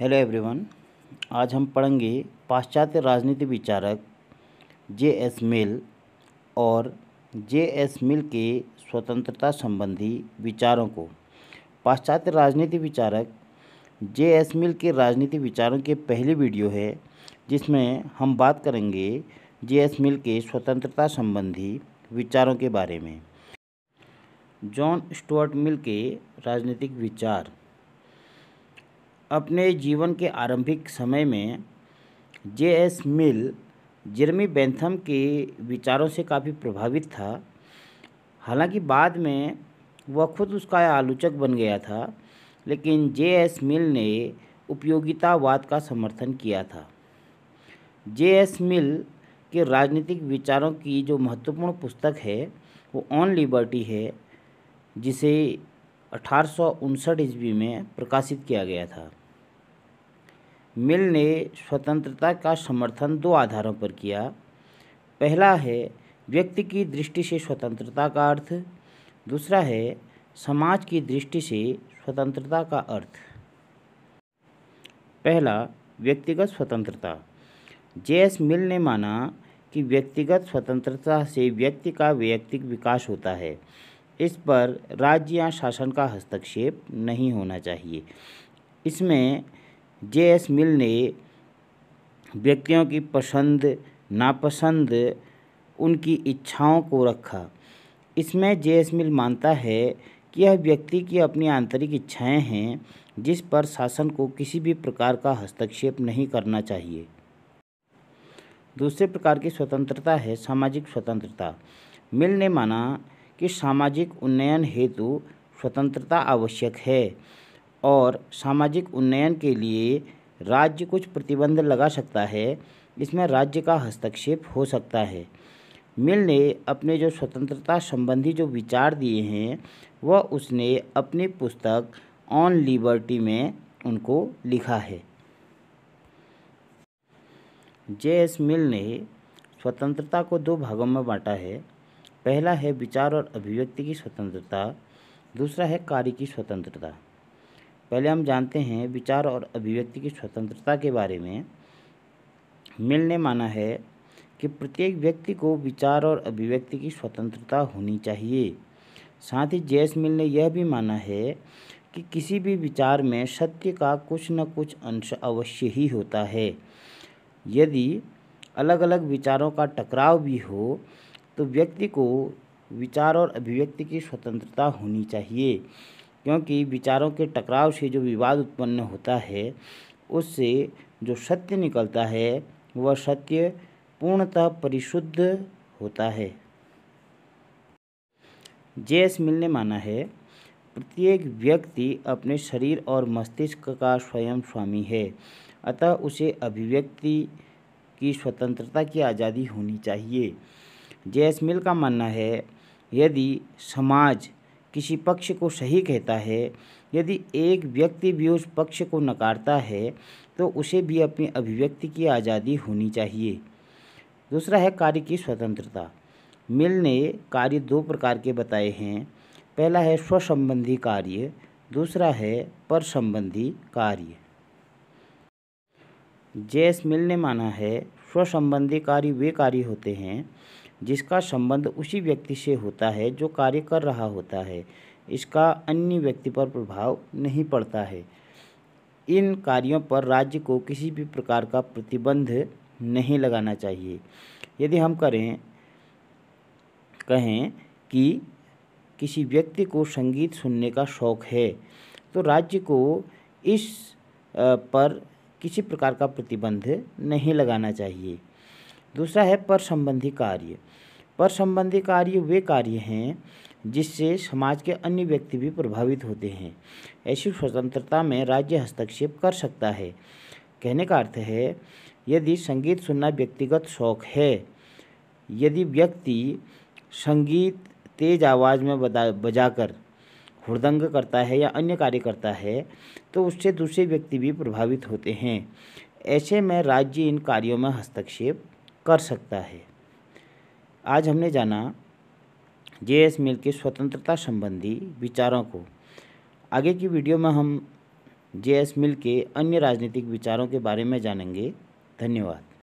Hello everyone. आज हम पढ़ेंगे पाश्चात्य राजनीति विचारक जे.एस. मिल और जे.एस. मिल के स्वतंत्रता संबंधी विचारों को। पाश्चात्य राजनीति विचारक जे.एस. मिल के राजनीति विचारों की पहली वीडियो है, जिसमें हम बात करेंगे जे.एस. मिल के स्वतंत्रता संबंधी विचारों के बारे में। जॉन स्टुअर्ट मिल के राजनीतिक विचार। अपने जीवन के आरंभिक समय में जे.एस. मिल जेरेमी बेंथम के विचारों से काफ़ी प्रभावित था। हालांकि बाद में वह खुद उसका आलोचक बन गया था, लेकिन जे.एस. मिल ने उपयोगितावाद का समर्थन किया था। जे.एस. मिल के राजनीतिक विचारों की जो महत्वपूर्ण पुस्तक है वो ऑन लिबर्टी है, जिसे 1859 ईस्वी में प्रकाशित किया गया था। मिल ने स्वतंत्रता का समर्थन दो आधारों पर किया। पहला है व्यक्ति की दृष्टि से स्वतंत्रता का अर्थ, दूसरा है समाज की दृष्टि से स्वतंत्रता का अर्थ। पहला, व्यक्तिगत स्वतंत्रता। जे.एस. मिल ने माना कि व्यक्तिगत स्वतंत्रता से व्यक्ति का वैयक्तिक विकास होता है। इस पर राज्य या शासन का हस्तक्षेप नहीं होना चाहिए। इसमें जे.एस. मिल ने व्यक्तियों की पसंद नापसंद, उनकी इच्छाओं को रखा। इसमें जे.एस. मिल मानता है कि यह व्यक्ति की अपनी आंतरिक इच्छाएं हैं, जिस पर शासन को किसी भी प्रकार का हस्तक्षेप नहीं करना चाहिए। दूसरे प्रकार की स्वतंत्रता है सामाजिक स्वतंत्रता। मिल ने माना कि सामाजिक उन्नयन हेतु स्वतंत्रता आवश्यक है और सामाजिक उन्नयन के लिए राज्य कुछ प्रतिबंध लगा सकता है। इसमें राज्य का हस्तक्षेप हो सकता है। मिल ने अपने जो स्वतंत्रता संबंधी जो विचार दिए हैं वह उसने अपनी पुस्तक ऑन लिबर्टी में उनको लिखा है। जे.एस. मिल ने स्वतंत्रता को दो भागों में बांटा है। पहला है विचार और अभिव्यक्ति की स्वतंत्रता, दूसरा है कार्य की स्वतंत्रता। पहले हम जानते हैं विचार और अभिव्यक्ति की स्वतंत्रता के बारे में। मिल ने माना है कि प्रत्येक व्यक्ति को विचार और अभिव्यक्ति की स्वतंत्रता होनी चाहिए। साथ ही जे.एस. मिल ने यह भी माना है कि किसी भी विचार में सत्य का कुछ न कुछ अंश अवश्य ही होता है। यदि अलग अलग विचारों का टकराव भी हो तो व्यक्ति को विचार और अभिव्यक्ति की स्वतंत्रता होनी चाहिए, क्योंकि विचारों के टकराव से जो विवाद उत्पन्न होता है उससे जो सत्य निकलता है वह सत्य पूर्णतः परिशुद्ध होता है। जे.एस. मिल ने माना है प्रत्येक व्यक्ति अपने शरीर और मस्तिष्क का स्वयं स्वामी है, अतः उसे अभिव्यक्ति की स्वतंत्रता की आज़ादी होनी चाहिए। जे.एस. मिल का मानना है यदि समाज किसी पक्ष को सही कहता है, यदि एक व्यक्ति भी उस पक्ष को नकारता है तो उसे भी अपनी अभिव्यक्ति की आज़ादी होनी चाहिए। दूसरा है कार्य की स्वतंत्रता। मिल ने कार्य दो प्रकार के बताए हैं। पहला है स्वसंबंधी कार्य, दूसरा है पर संबंधी कार्य। जे.एस. मिल ने माना है स्वसंबंधी कार्य वे कार्य होते हैं जिसका संबंध उसी व्यक्ति से होता है जो कार्य कर रहा होता है, इसका अन्य व्यक्ति पर प्रभाव नहीं पड़ता है। इन कार्यों पर राज्य को किसी भी प्रकार का प्रतिबंध नहीं लगाना चाहिए। यदि हम कहें कि किसी व्यक्ति को संगीत सुनने का शौक़ है तो राज्य को इस पर किसी प्रकार का प्रतिबंध नहीं लगाना चाहिए। दूसरा है पर संबंधी कार्य। पर संबंधी कार्य वे कार्य हैं जिससे समाज के अन्य व्यक्ति भी प्रभावित होते हैं। ऐसी स्वतंत्रता में राज्य हस्तक्षेप कर सकता है। कहने का अर्थ है यदि संगीत सुनना व्यक्तिगत शौक़ है, यदि व्यक्ति संगीत तेज आवाज़ में बजाकर हुड़दंग करता है या अन्य कार्य करता है तो उससे दूसरे व्यक्ति भी प्रभावित होते हैं। ऐसे में राज्य इन कार्यों में हस्तक्षेप कर सकता है। आज हमने जाना जे.एस. मिल के स्वतंत्रता संबंधी विचारों को। आगे की वीडियो में हम जे एस मिल के अन्य राजनीतिक विचारों के बारे में जानेंगे। धन्यवाद।